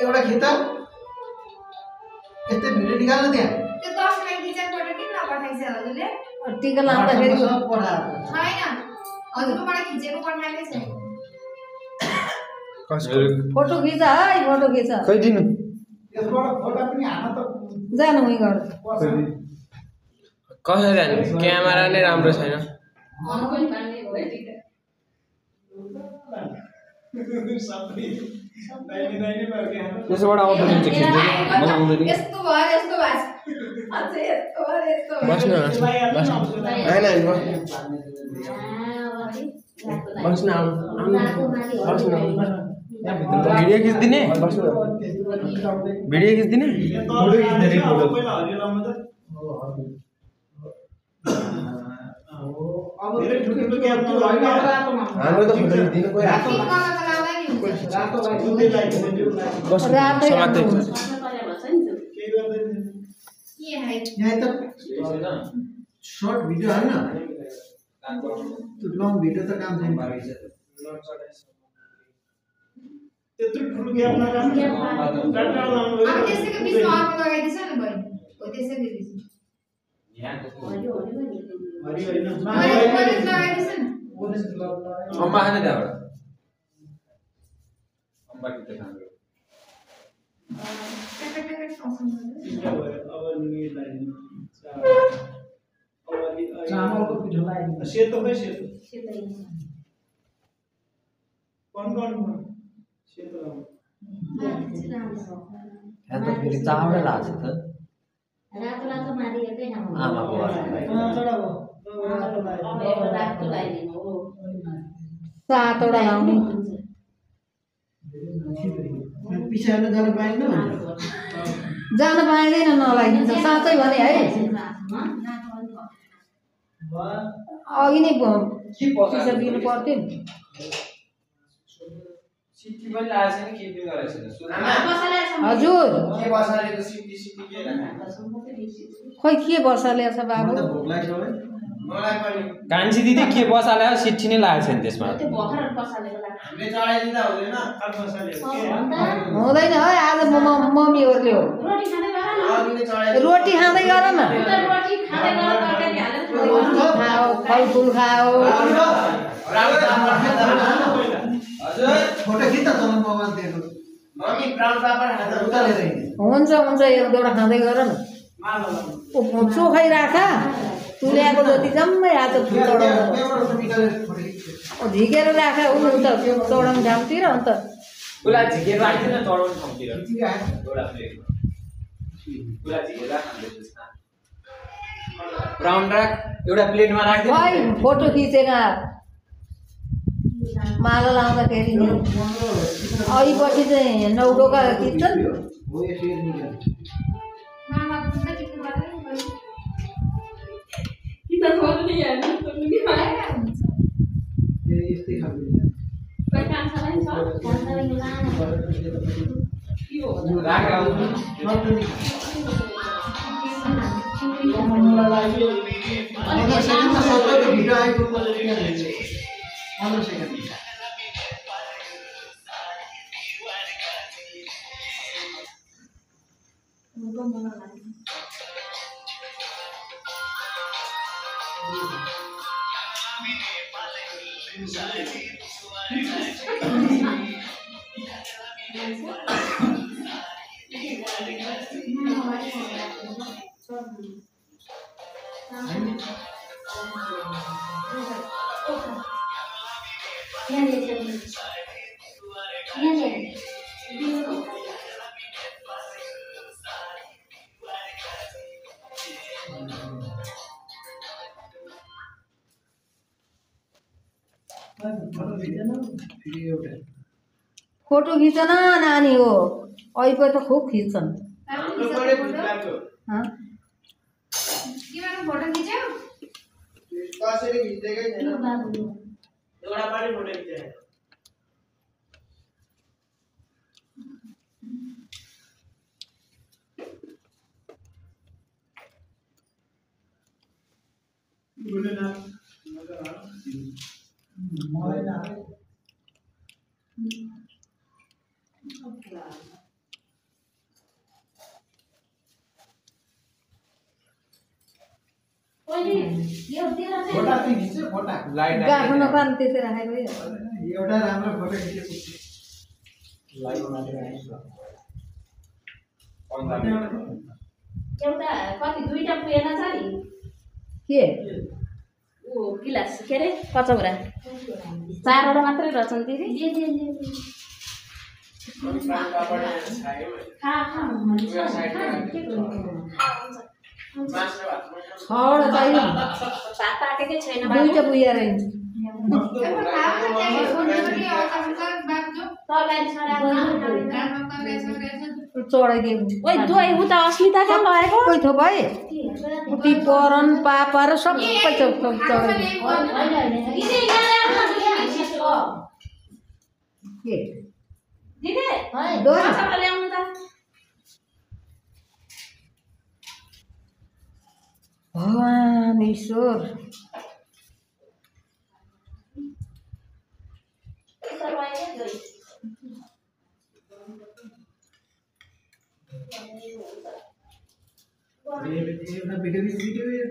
एउटा खिता यस्तै भिडियो निकाल्नु त्यहाँ त्यो 10 लाई किचन फोटो किन नपठाइछ हजुरले टिका लाउँदाखेरि सब पठाएको छैन हजुरकोबाट खिचेको पठाएकै छैन फोटो खिच है फोटो खिच खै दिनु यसबाट फोटो पनि हान त जानु उही गर कसरी जाने क्यामेरा नै राम्रो छैन त्यसबाट आउँदैन चाहिँ खिच्दै मलाई आउँदैन यस्तो भयो यस्तो भयो अझै यस्तो भयो यस्तो बस्नु हैन बस्नु बस्नु भिडियो खिच्दिने भिडियो खिच्दिने धेरै ठुलो ग्याप त होइन हाम्रो त फोटो दिनु कोही रातो रातै यहाँ त शॉर्ट भिडियो हैन त्यो लङ भिडियो त काम छैन त्यत्रो ठुलो ग्याप नराम्रो अब त्यसैको बिचमा अर्को लगाइदिन्छ नि बहिनी हो त्यसैको बिचमा हरि हैन मैले लगाइदिन्छ नि अम्मा खाने त्यहाँबाट अम्मा किन खानु अब निलाई चामलको पिठो लगाइदिनु सेतो खै सेतो कन सेतो यहाँ त फेरि चामडै लाग्छ त रातो रातो मारिएकै नहुनु आमाको रातो लगाइदिनु हो सातवटा लाउने पिछाएर जान पाइन्न जान पाइँदैन नलागिन्छ साँच्चै भने है अघि नै पैसा दिनु पर्थ्यो नि सिटी पनि लागेछ नि के पनि गरेछ हजुर के बसालेको सिटी के खोइ के वर्षा ल्याएछ बाबु भोक लाग्छ मलाई पनि कान्छी दिदी के बसाले सिट्ठी नै लागेको छैन त्यसमा त्यो भर्खर बसालेको लाग्छ हामीले चढाइदिँदा हुँदैन काल बसाले हुँदैन है आज मम्मीहरूले हो रोटी खाँदै गर न अघिले चढाइ रोटी खाँदै गर न रोटी खाँदै गर तरकारी हालेर रोटी खाओ फलफुल खाओ हजुर फोटो खिच्न चलन मोबाइल दिएको मम्मी ब्राउन पेपर खाँदा उता लिएर हिँड्ने हुन्छ हुन्छ एक दुईवटा खाँदै गर न चोखै राख तु ल्याएको जति जम्मै आज झिकेर राख उनी त चौडाउने ठाउँतिर अन्त उसलाई झिकेर राख्दैन चढाउने ठाउँतिर ब्राउन राख एउटा प्लेटमा राख्दै खै फोटो खिचेर माला लाउँदाखेरि नि अघिपछि चाहिँ नौडोका खिच्छन् हो यसरी निकाल्नु मामा पुग्दै टिप्नु पर्दैन नि बहिनी किन खोल्नु नि हेर्नु खोल्नु कि भएर हुन्छ यस्तै खालको निकाल्नु कोही कान्छालाई नि छ कान्छालाई लानु के हो राख भिडियो आइपुग्नु 15 सेकेन्ड फोटो खिचन नानी हो अहिले त खुब खिच्छन् तिमीहरू फोटो खिच्यौ कसरी खिच्दैकै छैन एउटा पनि फोटो खिचेन पहिले यो तेरा फोटा चाहिँ खिच्यो फोटा लाइट गाफो नपार्नु त्यसै राखेको एउटा राम्रो फोटो खिचेको लाइभ मात्र एउटा कति दुईटा पुगेन छ नि के ऊ गिलास के अरे कचौरा 4वटा मात्रै रहेछन् दिदी खा छवटा चाहियो भात पाकेकै छैन दुईटा पुगेर तरकारी चढाइदिएको ओइ दुई उता अस्मिता कहाँ लगाएको सबै थोक है उति परन पापा र सबै चढाइदिएको के दिदी दोन ल्याउनु त भगवान् ईश्वर एउटा भिडियो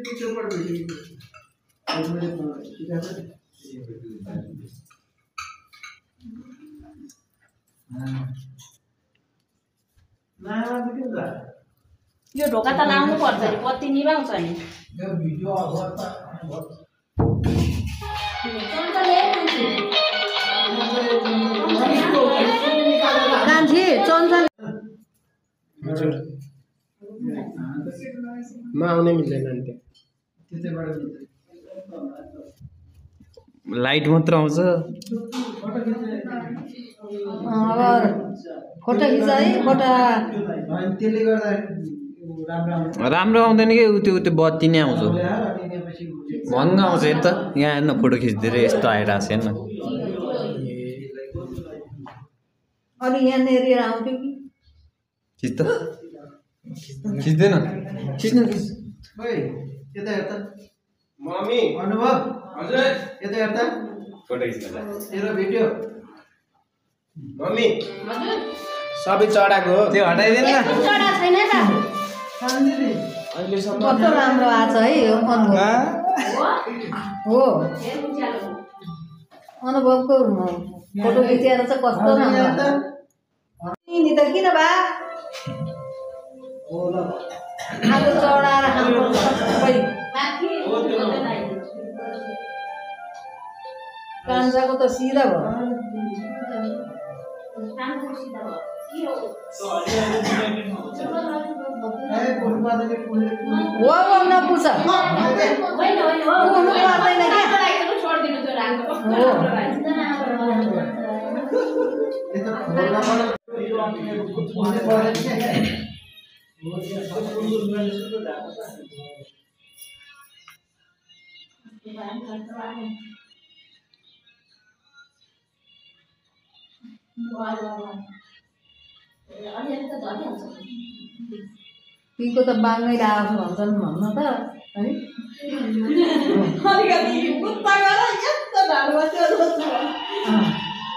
पिक्चरबाट भिडियो यो ढोका त लाउनु पर्छ नि बत्ती निभाउँछ नि कान्छी चञ्चल म आउनै मिल्दैन नि लाइट मात्र आउँछ अब फोटो खिच है फोटो त्यसले गर्दा राम्रो आउँदैन कि त्यो बत्ती नै आउँछ महँगो आउँछ हेर त यहाँ हेर्न फोटो खिच्दै यस्तो आइरहेको छ हेर्न अलि यहाँनिर आउँथ्यो कि खिच त खिच्दैन खिच्नु खिच ओइ यता हेर त मम्मी अनुभव हजुर यता हेर त फोटो खिच्न तेरो भिडियो मम्मी हजुर सबै चढाएको हो त्यो हटाइदिनु न चढा छैन त कस्तो राम्रो आछ है यो अनुभव हो अनुभवको फोटो खिचेर चाहिँ कस्तो राम्रो नि त किन बा आगो चढाएर हाम्रो सबै कान्छाको त सिधा भयो हो नपुछ पुग्नु पर्दैन पिको त बाङ्गै आएको भन्छन् भन्न त है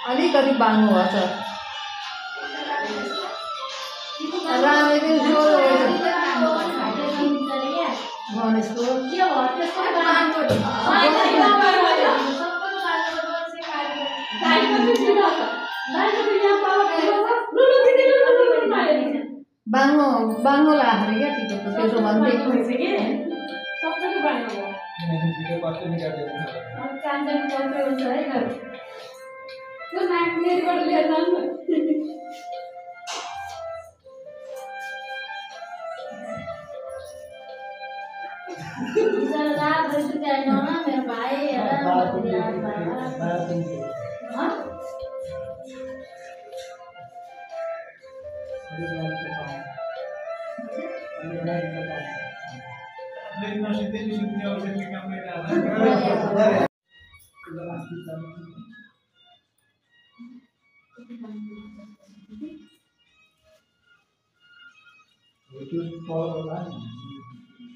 अलिकति बाङ्गो भएछ रामेको गणेशको बाङ्गो बाङ्गो लाग्यो क्या टिकटको त्यसो भन्दै मेरो भाइ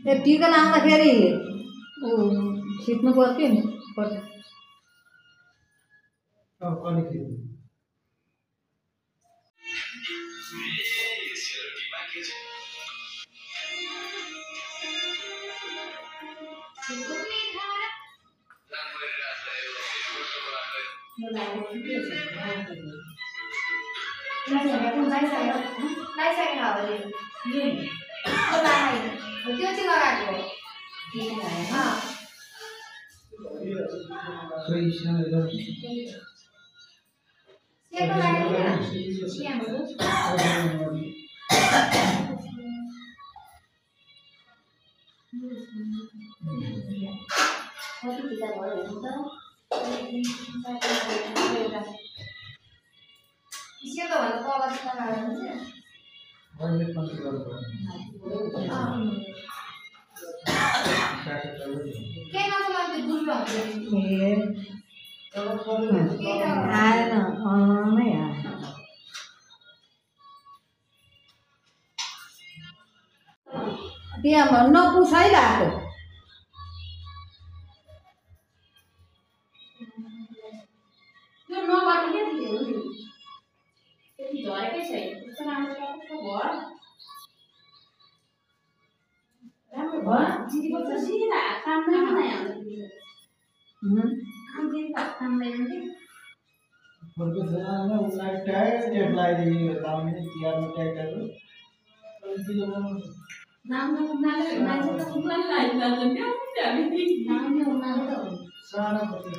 ए टिका लाउँदाखेरि खिच्नु पर्थ्यो नि फोटो त्यहाँ नपुसाइरहेको त्यो नगर्नु के थियो नि त्यति झरेकै छैन कस्तो राम्रो घर राम्रो भयो दिदी बच्चा सिधा काम नै बनाइ हाम्रो दिदी काम दिदी कामदैन नि बरको जनाले उलाई टायर टेबलाई दिने लाउने तिहारमा ट्याक्टरहरु नाम उनाले मान्छे त उनलाई लाइन्छ नि हामी नाम उनाले त हो सारा पति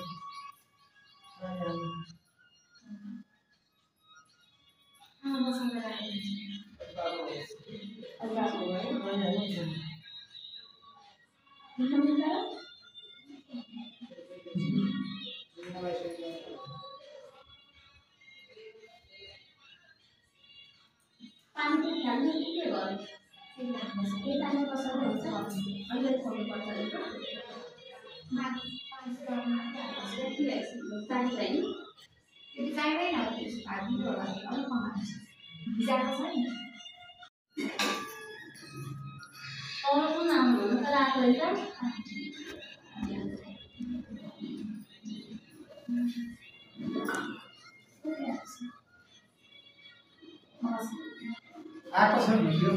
आएको छ भिडियो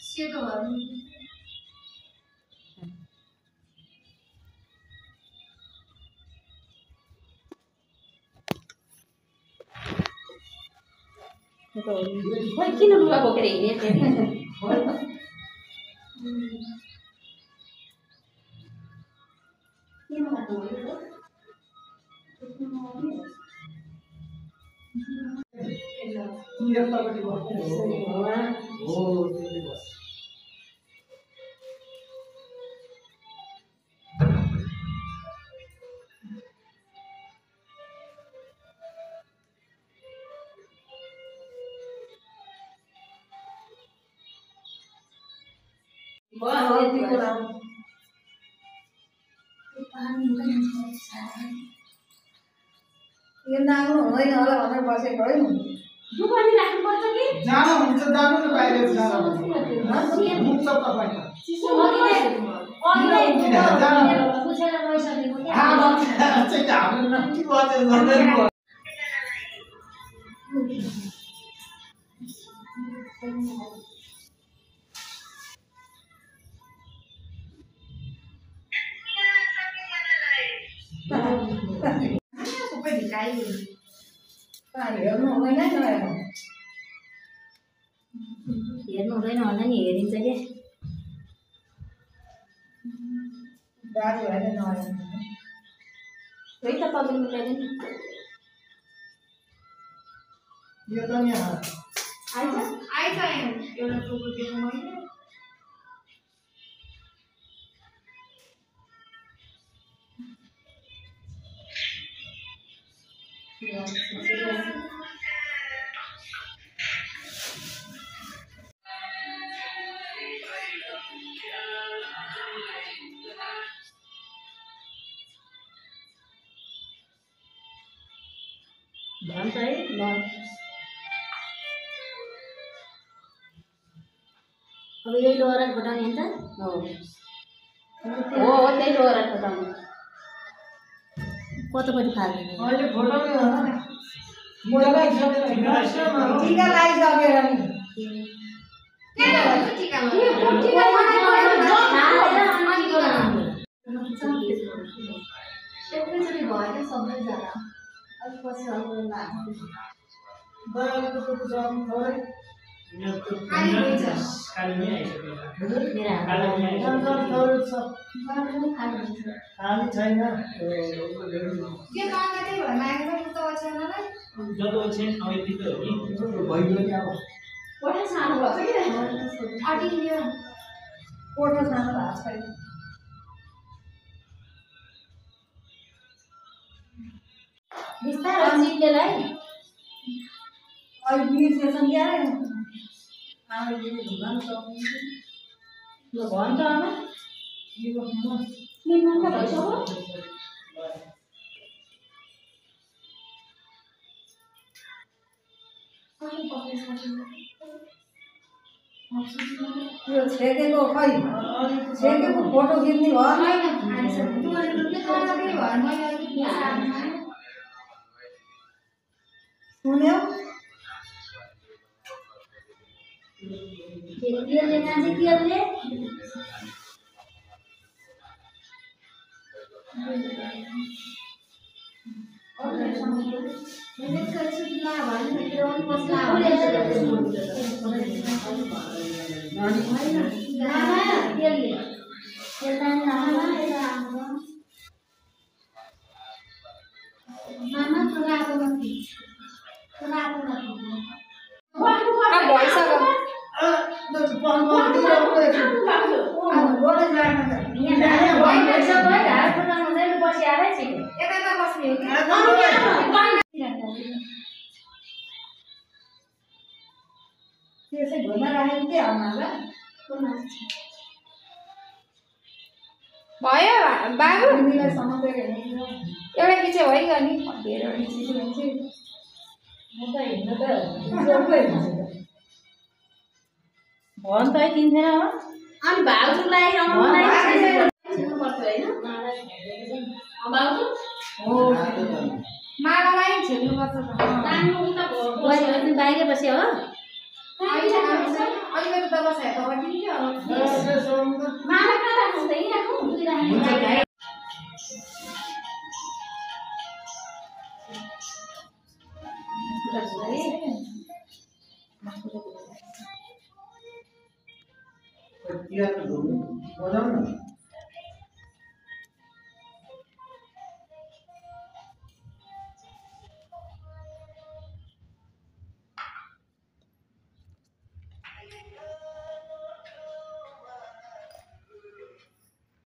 सेतो भयो खोइ किन लुगा बोकेर हिँडेको तिरतापट्टि बस्ने हो त्यसले बस यो नाग्नु हुँदैन होला भनेर बसेको है दुकानी राख्नुपर्छ कि जानु हुन्छ जानु न बाहिर जानु हुन्छ तपाईँ पुछेर गइसकेको चाहिँ हाम्रो नटी बजेर जाँदैन सबै ढिकाइयो हेर्नु हुँदैन नहेर्नु हेर्नु हुँदैन भन्दा नि हेरिन्छ के बाजे भएर नहेर्नु खोइ त पब्लिक मिलाइदिनु यो त यहाँ आइज एउटा टोको दिएको मैले भन्छ है ल अब यही लोहरा फटाउने नि त हो त्यही लोहरा फटाउने कतापट्टि फाल्ने मैले फोटो टिका लगाइसकेर नि खाली छैन जब चाहिँ यति त हो नि भइगयो नि अब कोठा सानो भएको छैन बिस्तारै चिप्लेलाई अहिले बिर्सेछन् क्या आमा भन्न सक्नुहुन्छ ल भन्छ आमा निर्माण त भइसक्यो यो छेकेको खै छेकेको फोटो खिच्ने भयो सुन्यौ तेलले नाची तेलले त्यसै घुमा राखेको के आमालाई भयो बाबु तिमीलाई समातेर हिँड्नु एउटा पछि भइगयो नि म त हिँड्नु त जोडकै हिँड्छु भन त है तिनखेर हो अनि भाउजूलाई आउनुलाई छिर्नुपर्छ होइन भाउजू मालालाई छेड्नुपर्छ त तान्नु उता बुहारी बाहिर बस्यो हो अहिले त बसायो त अडियो माला कहाँ राख्नु त यहीँ राख्नु बनाउनु